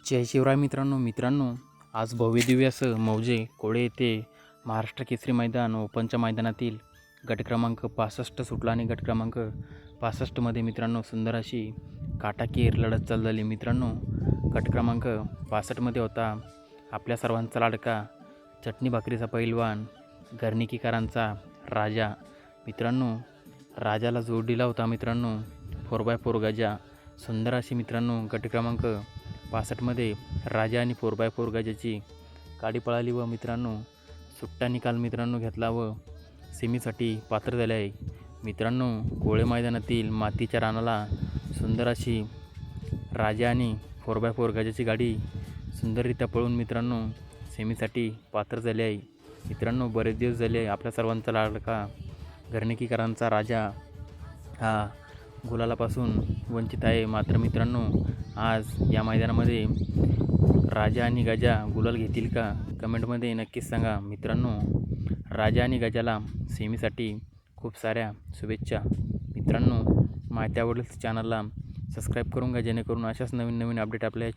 जय शिवराय मित्रांनो आज भव्यदिव्य असं मौजे कोळे येथे महाराष्ट्र केसरी मैदान ओपनच्या मैदानातील गट क्रमांक 65 सुटला आणि गट क्रमांक 65मध्ये मित्रांनो सुंदर अशी काटाकीर लढत चालू झाली मित्रांनो। गट क्रमांक 65मध्ये होता आपल्या सर्वांचा लाडका चटणी भाकरीचा पैलवान गर्णिकीकरांचा राजा मित्रांनो। राजाला जोड दिला होता मित्रांनो 4x4 गजा। सुंदर अशी मित्रांनो गट क्रमांक 65मध्ये राजा आणि 4x4 गजाची गाडी पळाली व मित्रांनो सुट्टा निकाल मित्रांनो घेतला व सेमीसाठी पात्र झाले आहे मित्रांनो। कोळे मैदानातील मातीच्या रानाला सुंदर अशी राजा आणि 4x4 गजाची गाडी सुंदररित्या पळून मित्रांनो सेमीसाठी पात्र झाले आहे मित्रांनो। बरेच दिवस झाले आपल्या सर्वांचा लाडका गर्णिकीकरांचा राजा हा गुलालापासून वंचित आहे। मात्र मित्रांनो आज या मैदानामध्ये राजा आणि गजा गुलाल घेतील का कमेंटमध्ये नक्कीच सांगा मित्रांनो। राजा आणि गजाला सेमीसाठी खूप साऱ्या शुभेच्छा मित्रांनो। माहिती आवडल्यास चॅनलला सबस्क्राईब करून घ्या जेणेकरून अशाच नवीन अपडेट आपल्या